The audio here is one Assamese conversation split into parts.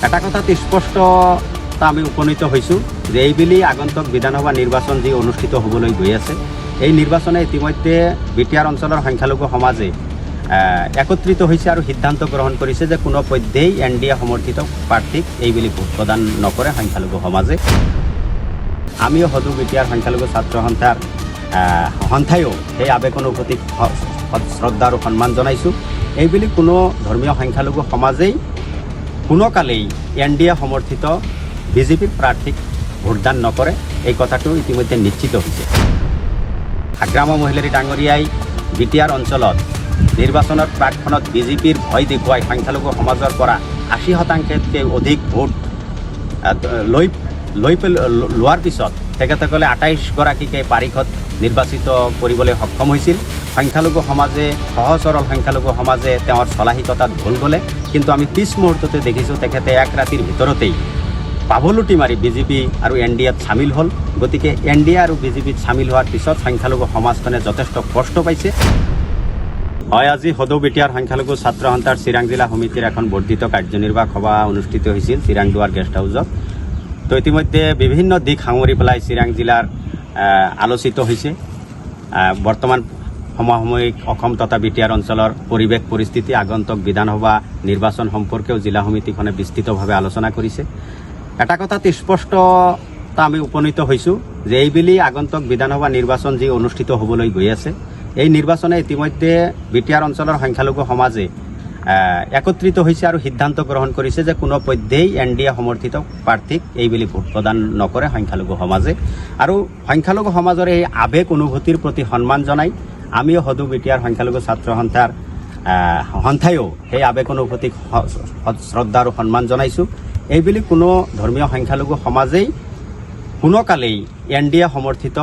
এটা কথাত স্পষ্ট আমি উপনীত হৈছোঁ যে এইবেলি আগন্তুক বিধানসভা নিৰ্বাচন যি অনুষ্ঠিত হ'বলৈ গৈ আছে, এই নিৰ্বাচনে ইতিমধ্যে বিটিআৰ অঞ্চলৰ সংখ্যালঘু সমাজে একত্ৰিত হৈছে আৰু সিদ্ধান্ত গ্ৰহণ কৰিছে যে কোনো পধ্যেই NDA সমৰ্থিত প্ৰাৰ্থীক এইবেলি ভোট প্ৰদান নকৰে সংখ্যালঘু সমাজে। আমিও সদৌ বিটিআৰ সংখ্যালঘু ছাত্ৰ সন্থায়ো সেই আৱেগনুভূতিক শ্ৰদ্ধা আৰু সন্মান জনাইছোঁ। এইবেলি কোনো ধৰ্মীয় সংখ্যালঘু সমাজেই কোনো কালেই NDA সমৰ্থিত বিজেপিৰ প্ৰাৰ্থীক ভোটদান নকৰে, এই কথাটো ইতিমধ্যে নিশ্চিত হৈছে। হাগ্ৰাম মহিলাৰী ডাঙৰীয়াই বিটিআৰ অঞ্চলত নিৰ্বাচনৰ প্ৰাকখনত বিজেপিৰ ভয় দেখুৱাই সংখ্যালঘু সমাজৰ পৰা 80%তকৈ অধিক ভোট লোৱাৰ পিছত তেখেতসকলে 28গৰাকীকে পাৰিষদ নিৰ্বাচিত কৰিবলৈ সক্ষম হৈছিল। সংখ্যালঘু সমাজে সহজ সৰল সংখ্যালঘু সমাজে তেওঁৰ চলাহীকতাত ভুল গ'লে, কিন্তু আমি পিছ মুহূৰ্ততে দেখিছোঁ তেখেতে এক ৰাতিৰ ভিতৰতেই পাভলুটি মাৰি বিজেপি আৰু NDAত চামিল হ'ল। গতিকে NDA আৰু বিজেপিত চামিল হোৱাৰ পিছত সংখ্যালঘু সমাজখনে যথেষ্ট কষ্ট পাইছে। হয়, আজি সদৌ বিটিআৰ সংখ্যালঘু ছাত্ৰ সন্থাৰ চিৰাং জিলা সমিতিৰ এখন বৰ্ধিত কাৰ্যনিৰ্বাহক সভা অনুষ্ঠিত হৈছিল চিৰাং দুৱাৰ গেষ্ট হাউচত। তো ইতিমধ্যে বিভিন্ন দিশ সাঙুৰি পেলাই চিৰাং জিলাৰ আলোচিত হৈছে। বৰ্তমান সমসাময়িক অসম তথা বিটিআৰ অঞ্চলৰ পৰিৱেশ পৰিস্থিতি, আগন্তুক বিধানসভা নিৰ্বাচন সম্পৰ্কেও জিলা সমিতিখনে বিস্তৃতভাৱে আলোচনা কৰিছে। এটা কথাত স্পষ্ট আমি উপনীত হৈছোঁ যে এইবেলি আগন্তুক বিধানসভা নিৰ্বাচন যি অনুষ্ঠিত হ'বলৈ গৈ আছে, এই নিৰ্বাচনে ইতিমধ্যে বিটিআৰ অঞ্চলৰ সংখ্যালঘু সমাজে একত্ৰিত হৈছে আৰু সিদ্ধান্ত গ্ৰহণ কৰিছে যে কোনো পধ্যেই NDA সমৰ্থিত প্ৰাৰ্থীক এইবেলি ভোট প্ৰদান নকৰে সংখ্যালঘু সমাজে। আৰু সংখ্যালঘু সমাজৰ এই আৱেগ অনুভূতিৰ প্ৰতি সন্মান জনাই আমিও সদৌ বিটিআৰ সংখ্যালঘু ছাত্ৰ সন্থায়ো সেই আৱেগ অনুভূতিক শ্ৰদ্ধা আৰু সন্মান জনাইছোঁ। এইবেলি কোনো ধৰ্মীয় সংখ্যালঘু সমাজেই কোনো কালেই NDA সমৰ্থিত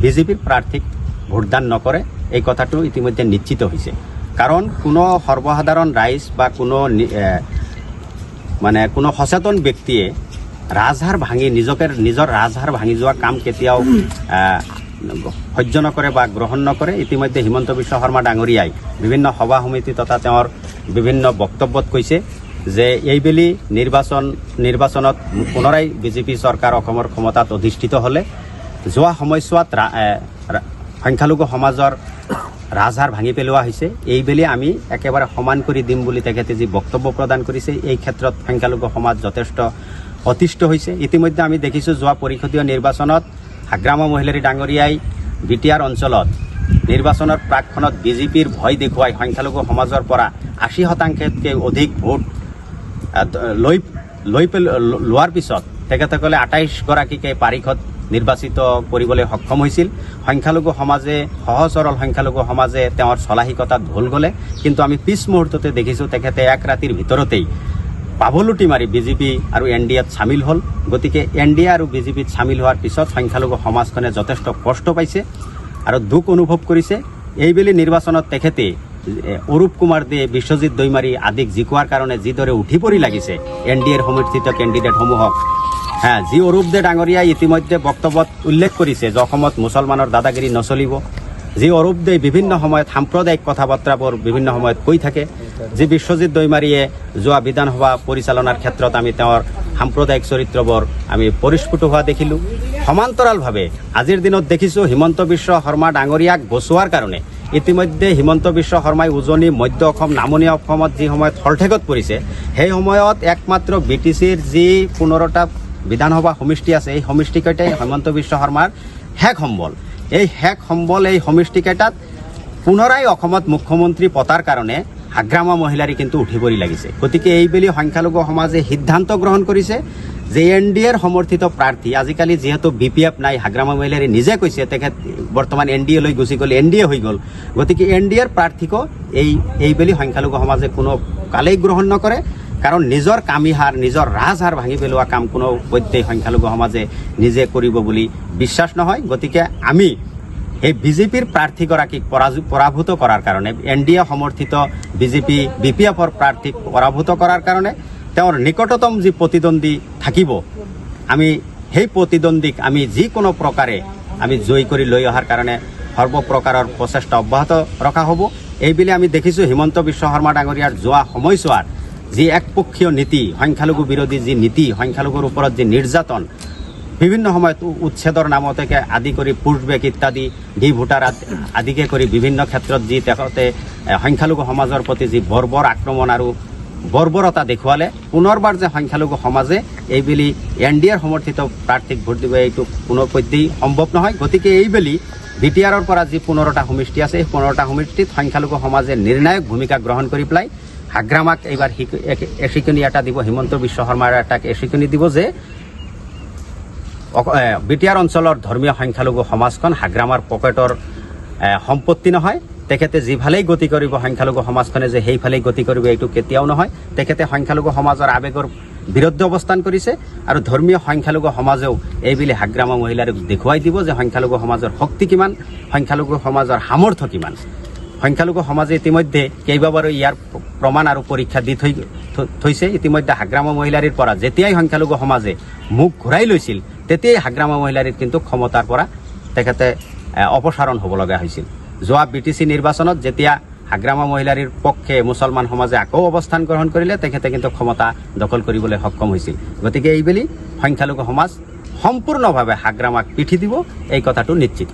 বিজেপিৰ প্ৰাৰ্থীক ভোটদান নকৰে, এই কথাটো ইতিমধ্যে নিশ্চিত হৈছে। কাৰণ কোনো সৰ্বসাধাৰণ ৰাইজ বা কোনো সচেতন ব্যক্তিয়ে ৰাজহাৰ ভাঙি নিজৰ ৰাজহাৰ ভাঙি যোৱা কাম কেতিয়াও সহ্য নকৰে বা গ্ৰহণ নকৰে। ইতিমধ্যে হিমন্ত বিশ্ব শৰ্মা ডাঙৰীয়াই বিভিন্ন সভা সমিতি তথা তেওঁৰ বিভিন্ন বক্তব্যত কৈছে যে এইবেলি নিৰ্বাচনত পুনৰাই বিজেপি চৰকাৰ অসমৰ ক্ষমতাত অধিষ্ঠিত হ'লে যোৱা সময়ছোৱাত সংখ্যালঘু সমাজৰ ৰাজহাৰ ভাঙি পেলোৱা হৈছে, এইবেলি আমি একেবাৰে সমান কৰি দিম বুলি তেখেতে যি বক্তব্য প্ৰদান কৰিছে, এই ক্ষেত্ৰত সংখ্যালঘু সমাজ যথেষ্ট অতিষ্ঠ হৈছে। ইতিমধ্যে আমি দেখিছোঁ যোৱা পৰিষদীয় নিৰ্বাচনত হাগ্ৰাম মহিলাৰী ডাঙৰীয়াই বিটিআৰ অঞ্চলত নিৰ্বাচনৰ প্ৰাকখনত বিজেপিৰ ভয় দেখুৱাই সংখ্যালঘু সমাজৰ পৰা 80%তকৈ অধিক ভোট লোৱাৰ পিছত তেখেতসকলে 28গৰাকীকে পাৰিষদ নিৰ্বাচিত কৰিবলৈ সক্ষম হৈছিল। সংখ্যালঘু সমাজে সহজ সৰল সংখ্যালঘু সমাজে তেওঁৰ চলাহীকতাত ভুল গ'লে, কিন্তু আমি পিছ মুহূৰ্ততে দেখিছোঁ তেখেতে এক ৰাতিৰ ভিতৰতেই পাভলুটি মাৰি বিজেপি আৰু NDAত চামিল হ'ল। গতিকে NDA আৰু বিজেপিত চামিল হোৱাৰ পিছত সংখ্যালঘু সমাজখনে যথেষ্ট কষ্ট পাইছে আৰু দুখ অনুভৱ কৰিছে। এইবেলি নিৰ্বাচনত তেখেতে অৰূপ কুমাৰ দে, বিশ্বজিৎ দৈমাৰী আদিক জিকোৱাৰ কাৰণে যিদৰে উঠি পৰি লাগিছে NDAৰ সমৰ্থিত কেণ্ডিডেটসমূহক, যি অৰূপ দে ডাঙৰীয়াই ইতিমধ্যে বক্তব্যত উল্লেখ কৰিছে যে অসমত মুছলমানৰ দাদাগিৰি নচলিব, যি অৰূপ দে বিভিন্ন সময়ত সাম্প্ৰদায়িক কথা বাৰ্তাবোৰ বিভিন্ন সময়ত কৈ থাকে, যি বিশ্বজিৎ দৈমাৰীয়ে যোৱা বিধানসভা পৰিচালনাৰ ক্ষেত্ৰত আমি তেওঁৰ সাম্প্ৰদায়িক চৰিত্ৰবোৰ আমি পৰিস্ফুট হোৱা দেখিলোঁ। সমান্তৰালভাৱে আজিৰ দিনত দেখিছোঁ হিমন্ত বিশ্ব শৰ্মা ডাঙৰীয়াক বচোৱাৰ কাৰণে ইতিমধ্যে হিমন্ত বিশ্ব শৰ্মাই উজনি মধ্য অসম নামনি অসমত যি সময়ত হলঠেকত পৰিছে, সেই সময়ত একমাত্ৰ BTCৰ যি 15টা বিধানসভা সমষ্টি আছে, এই সমষ্টিকেইটাই হিমন্ত বিশ্ব শৰ্মাৰ শেষ সম্বল। এই শেষ সম্বল এই সমষ্টিকেইটাত পুনৰাই অসমত মুখ্যমন্ত্ৰী পতাৰ কাৰণে হাগ্ৰাম মহিলাৰী কিন্তু উঠি পৰি লাগিছে। গতিকে এইবেলি সংখ্যালঘু সমাজে সিদ্ধান্ত গ্ৰহণ কৰিছে যে NDAৰ সমৰ্থিত প্ৰাৰ্থী, আজিকালি যিহেতু BPF নাই, হাগ্ৰাম মহিলাৰী নিজে কৈছে তেখেত বৰ্তমান NDA লৈ গুচি গ'ল, NDA হৈ গ'ল। গতিকে NDAৰ প্ৰাৰ্থীকো এইবেলি সংখ্যালঘু সমাজে কোনো কালেই গ্ৰহণ নকৰে, কাৰণ নিজৰ কামিহাৰ নিজৰ ৰাজহাৰ ভাঙি পেলোৱা কাম কোনো পধ্যেই সংখ্যালঘু সমাজে নিজে কৰিব বুলি বিশ্বাস নহয়। গতিকে আমি এই বিজেপিৰ প্ৰাৰ্থীগৰাকীক পৰাভূত কৰাৰ কাৰণে, NDA সমৰ্থিত BPFৰ প্ৰাৰ্থীক পৰাভূত কৰাৰ কাৰণে তেওঁৰ নিকটতম যি প্ৰতিদ্বন্দ্বী থাকিব, আমি সেই প্ৰতিদ্বন্দ্বীক আমি যিকোনো প্ৰকাৰে আমি জয়ী কৰি লৈ অহাৰ কাৰণে সৰ্বপ্ৰকাৰৰ প্ৰচেষ্টা অব্যাহত ৰখা হ'ব। এইবেলি আমি দেখিছোঁ হিমন্ত বিশ্ব শৰ্মা ডাঙৰীয়াৰ যোৱা সময়ছোৱাৰ যি একপক্ষীয় নীতি, সংখ্যালঘু বিৰোধী যি নীতি, সংখ্যালঘুৰ ওপৰত যি নিৰ্যাতন, বিভিন্ন সময়ত উচ্ছেদৰ নামতে আদি কৰি পুছবেক ইত্যাদি ডি ভোটাৰ আদিকে কৰি বিভিন্ন ক্ষেত্ৰত যি তেখেতে সংখ্যালঘু সমাজৰ প্ৰতি যি বৰ্বৰ আক্ৰমণ আৰু বৰ্বৰতা দেখুৱালে, পুনৰবাৰ যে সংখ্যালঘু সমাজে এইবেলি NDAৰ সমৰ্থিত প্ৰাৰ্থীক ভোট দিব এইটো কোনোপধ্যেই সম্ভৱ নহয়। গতিকে এইবেলি BTRৰ পৰা যি 15টা সমষ্টি আছে, এই 15টা সমষ্টিত সংখ্যালঘু সমাজে নিৰ্ণায়ক ভূমিকা গ্ৰহণ কৰি পেলাই হাগ্ৰামাক এইবাৰ এচিকনি এটা দিব, হিমন্ত বিশ্ব শৰ্মাৰ এটাক এচিকনি দিব যে BTR অঞ্চলৰ ধৰ্মীয় সংখ্যালঘু সমাজখন হাগ্ৰামাৰ পকেটৰ সম্পত্তি নহয়। তেখেতে যিফালেই গতি কৰিব সংখ্যালঘু সমাজখনে যে সেইফালেই গতি কৰিব এইটো কেতিয়াও নহয়। তেখেতে সংখ্যালঘু সমাজৰ আৱেগৰ বিৰুদ্ধে অৱস্থান কৰিছে আৰু ধৰ্মীয় সংখ্যালঘু সমাজেও এইবুলি হাগ্ৰামা মহিলাক দেখুৱাই দিব যে সংখ্যালঘু সমাজৰ শক্তি কিমান, সংখ্যালঘু সমাজৰ সামৰ্থ্য কিমান। সংখ্যালঘু সমাজে ইতিমধ্যে কেইবাবাৰো ইয়াৰ প্ৰমাণ আৰু পৰীক্ষা দি থৈছে। ইতিমধ্যে হাগ্ৰামা মহিলাৰীৰ পৰা যেতিয়াই সংখ্যালঘু সমাজে মুখ ঘূৰাই লৈছিল, তেতিয়াই হাগ্ৰামা মহিলাৰীৰ কিন্তু ক্ষমতাৰ পৰা তেখেতে অপসাৰণ হ'ব লগা হৈছিল। যোৱা BTC নিৰ্বাচনত যেতিয়া হাগ্ৰামা মহিলাৰীৰ পক্ষে মুছলমান সমাজে আকৌ অৱস্থান গ্ৰহণ কৰিলে, তেখেতে কিন্তু ক্ষমতা দখল কৰিবলৈ সক্ষম হৈছিল। গতিকে এইবেলি সংখ্যালঘু সমাজ সম্পূৰ্ণভাৱে হাগ্ৰামাক পিঠি দিব, এই কথাটো নিশ্চিত।